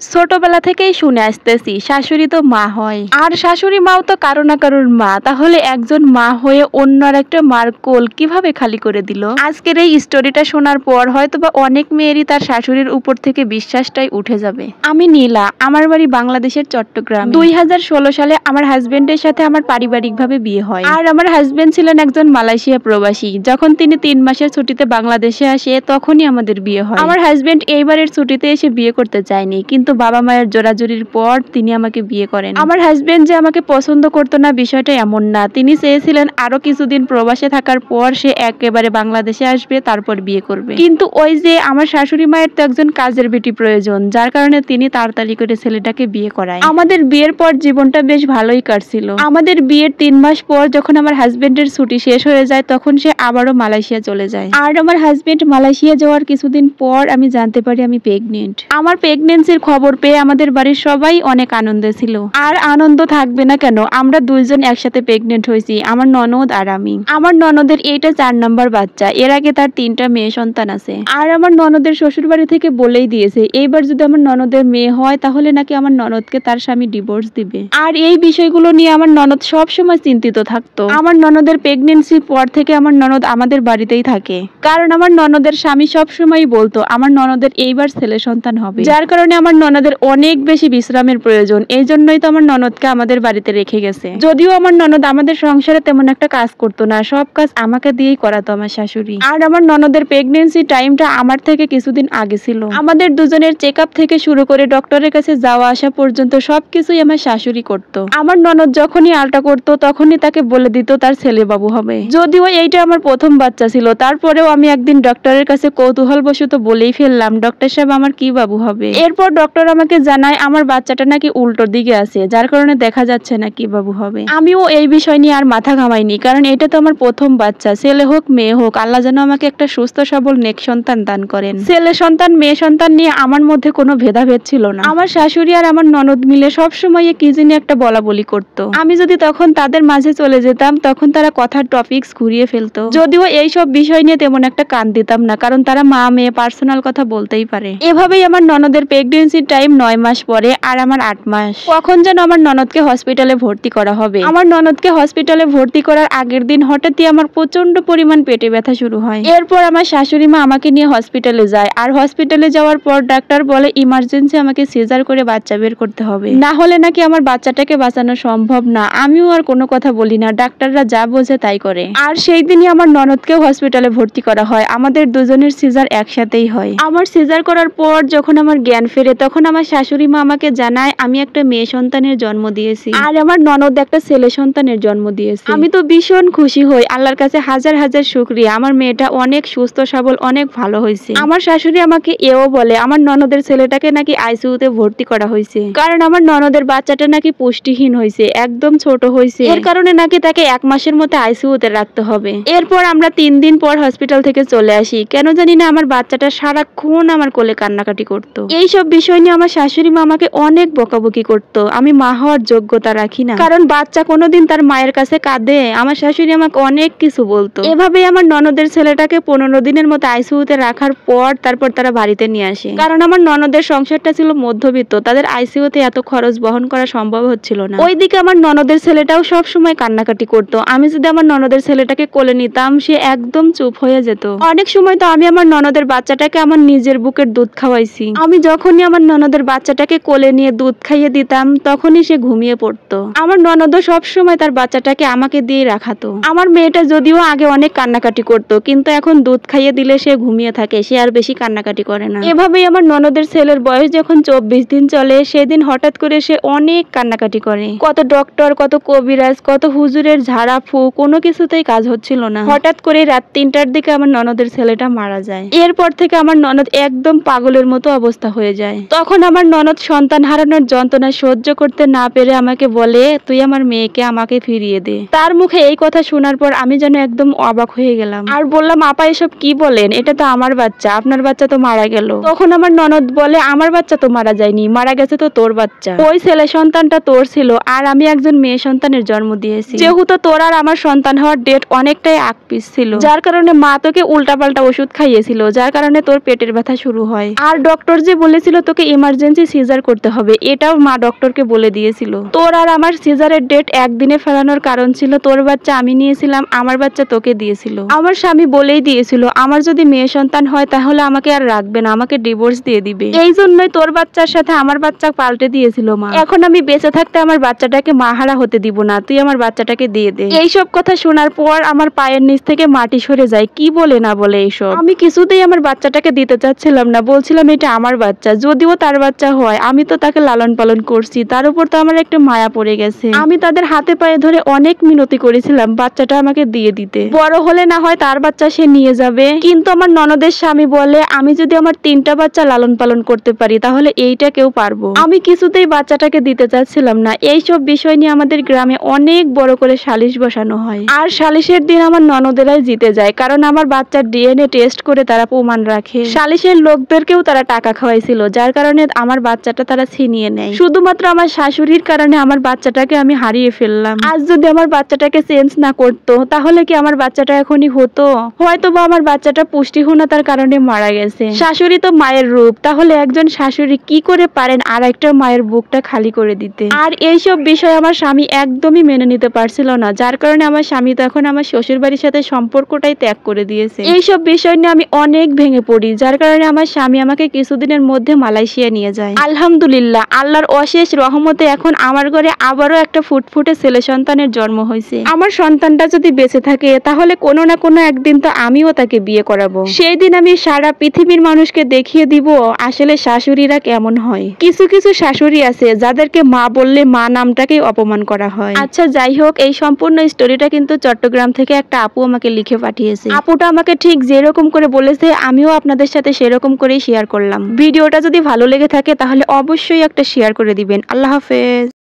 ছোটবেলা থেকেই শুনে আসতেছি শাশুড়ি তো মা হয়, আর শাশুড়ি মাও তো কারো না কারোর মা। তাহলে একজন মা হয়ে অন্য একটা মার কোল কিভাবে খালি করে দিল? আজকের এই স্টোরিটা শোনার পর হয়তোবা অনেক মেয়েরই তার শাশুড়ির উপর থেকে বিশ্বাসটাই উঠে যাবে। আমি নীলা, আমার বাড়ি বাংলাদেশের চট্টগ্রাম। 2016 সালে আমার হাজবেন্ডের সাথে আমার পারিবারিকভাবে বিয়ে হয়। আর আমার হাজবেন্ড ছিলেন একজন মালয়েশিয়া প্রবাসী। যখন তিনি 3 মাসের ছুটিতে বাংলাদেশে আসে তখনই আমাদের বিয়ে হয়। আমার হাজবেন্ড এইবারের ছুটিতে এসে বিয়ে করতে চায়নি, কিন্তু বাবা মায়ের জোরাজুরির পর তিনি আমাকে বিয়ে করেন। আমার হাজবেন্ড যে আমাকে পছন্দ করতো না বিষয়টা এমন না, তিনি চেয়েছিলেন আরো কিছুদিন প্রবাসে থাকার পর সে একেবারে বাংলাদেশে আসবে, তারপর বিয়ে করবে। কিন্তু ওই যে আমার শাশুড়ি মায়ের তো একজন কাজের বেটি প্রয়োজন, যার কারণে তিনি তাড়াতাড়ি করে ছেলেটাকে বিয়ে করায়। আমাদের বিয়ের পর জীবনটা বেশ ভালোই কাটছিল। আমাদের বিয়ের 3 মাস পর যখন আমার হাজবেন্ডের ছুটি শেষ হয়ে যায় তখন সে আবারও মালয়েশিয়া চলে যায়। আর আমার হাজবেন্ড মালয়েশিয়া যাওয়ার কিছুদিন পর আমি জানতে পারি আমি প্রেগনেন্ট। আমার প্রেগনেন্সির খবর পেয়ে আমাদের বাড়ির সবাই অনেক আনন্দে ছিল। আর আনন্দ থাকবে না কেন, আমরা দুইজন একসাথে প্রেগনেন্ট হয়েছি, আমার ননদ আর আমি। আমার ননদের এইটা 4 নাম্বার বাচ্চা, এর আগে তার 3টা মেয়ে সন্তান আছে। আর আমার ননদের শ্বশুর বাড়ি থেকে বলেই দিয়েছে এইবার যদি আমার ননদের মেয়ে হয় তাহলে নাকি আমার ননদকে তার স্বামী ডিভোর্স দিবে। আর এই বিষয়গুলো নিয়ে আমার ননদ সব সময় চিন্তিত থাকতো। আমার ননদের প্রেগনেন্সির পর থেকে আমার ননদ আমাদের বাড়িতেই থাকে, কারণ আমার ননদের স্বামী সব সময় বলতো আমার ননদের এইবার ছেলে সন্তান হবে। যার কারণে আমার ননদের অনেক বেশি বিশ্রামের প্রয়োজন, এই জন্যই তো আমার ননদকে আমাদের বাড়িতে রেখে গেছে। যদিও আমার ননদ আমাদের সংসারে তেমন একটা কাজ করতো না, সব কাজ আমাকে দিয়েই করাতো আমার শাশুড়ি। আর আমার ননদের প্রেগনেন্সি টাইমটা আমার থেকে কিছুদিন আগে ছিল। আমাদের দুজনের চেক আপ থেকে শুরু করে ডক্টরের কাছে যাওয়া আসা পর্যন্ত সবকিছুই আমার শাশুড়ি করতো। আমার ননদ যখনই আলটা করতো তখনই তাকে বলে দিত তার ছেলে বাবু হবে। যদিও এইটা আমার প্রথম বাচ্চা ছিল, তারপরেও আমি একদিন ডক্টরের কাছে কৌতূহলবশত বলেই ফেললাম ডক্টর সাহেব আমার কি বাবু হবে। এরপর ডক্টর আমাকে জানায় আমার বাচ্চাটা নাকি উল্টো দিকে আছে, যার কারণে দেখা যাচ্ছে না কি বাবু হবে। আমিও এই বিষয় নিয়ে আর মাথা ঘামাইনি, কারণ এটা তো আমার প্রথম বাচ্চা, ছেলে হোক মেয়ে হোক আল্লাহ যেন আমাকে একটা সুস্থ সবল নেক সন্তান দান করেন। ছেলে সন্তান মেয়ে সন্তান নিয়ে আমার মধ্যে কোনো ভেদাভেদ ছিল না। আমার শাশুড়ি আর আমার ননদ মিলে সব সময় কি জানি একটা বলা বলি করতো। আমি যদি তখন তাদের মাঝে চলে যেতাম তখন তারা কথার টপিকস ঘুরিয়ে ফেলতো। যদিও এই সব বিষয় নিয়ে তেমন একটা কান দিতাম না, কারণ তারা মা মেয়ে পার্সোনাল কথা বলতেই পারে। এভাবেই আমার ননদের প্রেগনেন্সি টাইম 9 মাস পরে, আর আমার 8 মাস। কখন যেন আমার ননদকে হসপিটালে ভর্তি করা হবে। আমার ননদকে হসপিটালে ভর্তি করার আগের দিন হঠাৎই আমার প্রচন্ড পরিমাণ পেটে ব্যথা শুরু হয়। এরপর আমার শাশুড়ি মা আমাকে নিয়ে হসপিটালে যায়, আর হসপিটালে যাওয়ার পর ডাক্তার বলে ইমার্জেন্সি আমাকে সিজার করে বাচ্চা বের করতে হবে, না হলে নাকি আমার বাচ্চাটাকে বাঁচানো সম্ভব না। আমিও আর কোনো কথা বলি না, ডাক্তাররা যা বোঝে তাই করে। আর সেই দিনই আমার ননদকেও হসপিটালে ভর্তি করা হয়, আমাদের দুজনের সিজার একসাথেই হয়। আমার সিজার করার পর যখন আমার জ্ঞান ফেরে তখন আমার শাশুড়ি মা আমাকে জানায় আমি একটা মেয়ে সন্তানের জন্ম দিয়েছি, আর আমার ননদ একটা ছেলে সন্তানের জন্ম দিয়েছে। আমি তো ভীষণ খুশি হই, আল্লাহর কাছে হাজার হাজার শুকরিয়া, আমার মেয়েটা অনেক সুস্থ সবল অনেক ভালো হয়েছে। আমার শাশুড়ি আমাকে এও বলে আমার ননদের ছেলেটাকে নাকি আইসিইউতে ভর্তি করা হয়েছে, কারণ আমার ননদের বাচ্চাটা নাকি পুষ্টিহীন হয়েছে, একদম ছোট হয়েছে, এর কারণে নাকি তাকে 1 মাসের মতো আইসিইউতে রাখতে হবে। এরপর আমরা 3 দিন পর হসপিটাল থেকে চলে আসি। কেন জানি না আমার বাচ্চাটা সারাক্ষণ আমার কোলে কান্নাকাটি করতো। এইসব বিষয় নিয়ে আমার শাশুড়ি মা আমাকে অনেক বকাবকি করতো, আমি মা হওয়ার যোগ্যতা রাখি না, কারণ বাচ্চা কোনোদিন তার মায়ের কাছে কাঁদে। আমার শাশুড়ি আমাকে অনেক কিছু বলতো। এভাবেই আমার ননদের ছেলেটাকে 15 দিনের মতো আইসিইউতে রাখার পর তারপর তারা বাড়িতে নিয়ে আসে, কারণ আমার ননদের সংসারটা ছিল মধ্যবিত্ত, তাদের আইসিইউতে এত খরচ বহন করা সম্ভব হচ্ছিল না। ওইদিকে আমার ননদের ছেলেটাও সব সময় কান্নাকাটি করতো। আমি যদি আমার ননদের ছেলেটাকে কোলে নিতাম সে একদম চুপ হয়ে যেত। অনেক সময় তো আমি আমার ননদের বাচ্চাটাকে আমার নিজের বুকের দুধ খাওয়াইছি। আমি যখনই আমার ননদের বাচ্চাটাকে কোলে নিয়ে দুধ খাইয়ে দিতাম তখনই সে ঘুমিয়ে পড়তো। আমার ননদও সব সময় তার বাচ্চাটাকে আমাকে দিয়ে রাখাতো। আমার মেয়েটা যদিও আগে অনেক কান্নাকাটি করতো, কিন্তু এখন দুধ খাইয়ে দিলে সে ঘুমিয়ে থাকে, সে আর বেশি কান্নাকাটি করে না। এভাবেই আমার ননদের ছেলের বয়স যখন 24 দিন চলে সেদিন হঠাৎ করে সে অনেক কান্নাকাটি করে। কত ডক্টর, কত কবিরাজ, কত হুজুরের ঝাড়া ফু, কোনো কিছুতেই কাজ হচ্ছিল না। হঠাৎ করে রাত 3টার দিকে আমার ননদের ছেলেটা মারা যায়। এরপর থেকে আমার ননদ একদম পাগলের মতো অবস্থা হয়ে যায়। তখন আমার ননদ সন্তান হারানোর যন্ত্রণা সহ্য করতে না পেরে আমাকে বলে তুই আমার মেয়েকে আমাকে ফিরিয়ে দে। তার মুখে এই কথা শোনার পর আমি যেন একদম অবাক হয়ে গেলাম, আর বললাম আপা এসব কি বলেন, এটা তো আমার বাচ্চা, আপনার বাচ্চা তো মারা গেল। তখন আমার ননদ বলে আমার বাচ্চা তো মারা যায়নি, মারা গেছে তো তোর বাচ্চা, ওই ছেলে সন্তানটা তোর ছিল, আর আমি একজন মেয়ে সন্তানের জন্ম দিয়েছি। যেহেতু তোর আর আমার সন্তান হওয়ার ডেট অনেকটাই আগ পিছ ছিল, যার কারণে মা তোকে উল্টাপাল্টা ওষুধ খাইয়েছিল, যার কারণে তোর পেটের ব্যথা শুরু হয়। আর ডক্টর যে বলেছিল তোকে ইমার্জেন্সি সিজার করতে হবে, এটাও মা ডক্টরকে বলে দিয়েছিল। তোর আর আমার সিজারের ডেট একদিনে ফেলানোর কারণ ছিল তোর বাচ্চা আমি নিয়েছিলাম, আমার বাচ্চা তোকে দিয়েছিল। আমার স্বামী বলেই দিয়েছিল আমার যদি মেয়ে সন্তান হয় তাহলে আমাকে আর রাখবে না, আমাকে ডিভোর্স দিয়ে দিবে। এই জন্যই তোর বাচ্চার সাথে আমার বাচ্চা পাল্টে দিয়েছিল মা। এখন আমি বেঁচে থাকতে আমার বাচ্চাটাকে মাহারা হতে দিব না, তুই আমার বাচ্চাটাকে দিয়ে দে। এইসব কথা শোনার পর আমার পায়ের নিচ থেকে মাটি সরে যায়। কি বলে না বলে এইসব। আমি কিছুতেই আমার বাচ্চাটাকে দিতে চাচ্ছিলাম না, বলছিলাম এটা আমার বাচ্চা, যদিও তার বাচ্চা হয় আমি তো তাকে লালন পালন করছি, তার উপর তো আমার একটা মায়া পড়ে গেছে। আমি তাদের হাতে পায়ে ধরে অনেক মিনতি করেছিলাম বাচ্চাটা আমাকে দিয়ে দিতে, বড় হলে না হয় তার বাচ্চা সে নিয়ে যাবে। কিন্তু আমার ননদের স্বামী বলে আমি যদি আমার 3টা বাচ্চা লালন পালন করতে পারি তাহলে এইটা কেউ পারবো। আমি কিছুতেই বাচ্চাটাকে দিতে চাচ্ছিলাম না। এইসব বিষয় নিয়ে আমাদের গ্রামে অনেক বড় করে সালিশ বসানো হয়, আর সালিশের দিন আমার ননদেরাই জিতে যায়, কারণ আমার বাচ্চার ডিএনএ টেস্ট করে তারা প্রমাণ রাখে। সালিশের লোকদেরকেও তারা টাকা খাওয়াইছিল, যার কারণে আমার বাচ্চাটা তারা ছিনিয়ে নেয়। শুধুমাত্র আমার শাশুড়ির কারণে আমার বাচ্চাটাকে আমি হারিয়ে ফেললাম। আজ যদি আমার বাচ্চাটাকে চেঞ্জ না করতো তাহলে কি আমার বাচ্চাটা এখনই হতো? হয়তো বা আমার বাচ্চাটা পুষ্টিহীনতার কারণে মারা গেছে। শাশুড়ি তো মায়ের রূপ, তাহলে একজন শাশুড়ি কি করে পারেন আর একটা মায়ের বুকটা খালি করে দিতে? আর এইসব বিষয় আমার স্বামী একদমই মেনে নিতে পারছিল না, যার কারণে আমার স্বামী তো এখন আমার শ্বশুর বাড়ির সাথে সম্পর্কটাই ত্যাগ করে দিয়েছে। এইসব বিষয় নিয়ে আমি অনেক ভেঙে পড়ি, যার কারণে আমার স্বামী আমাকে কিছুদিনের মধ্যে মালয়েশিয়া নিয়ে যায়। আলহামদুলিল্লাহ, আল্লাহর অশেষ রহমতে এখন আমার ঘরে আবারও একটা ফুটফুটে ছেলে সন্তানের জন্ম হয়েছে। আমার সন্তানটা যদি বেঁচে থাকে তাহলে কোনো না কোনো একদিন তো আমিও তাকে বিয়ে করাবো। সেই দিন আমি সারা পৃথিবীর মানুষকে দেখিয়ে দিব আসলে শাশুড়িরা কেমন হয়। কিছু কিছু শাশুড়ি আছে যাদেরকে মা বললে মা নামটাকেই অপমান করা হয়। আচ্ছা যাই হোক, এই সম্পূর্ণ স্টোরিটা কিন্তু চট্টগ্রাম থেকে একটা আপু আমাকে লিখে পাঠিয়েছে। আপুটা আমাকে ঠিক যেরকম করে বলেছে আমিও আপনাদের সাথে সেরকম করেই শেয়ার করলাম। ভিডিওটা যদি ভালো লেগে থাকে তাহলে অবশ্যই একটা শেয়ার করে দিবেন। আল্লাহ হাফেজ।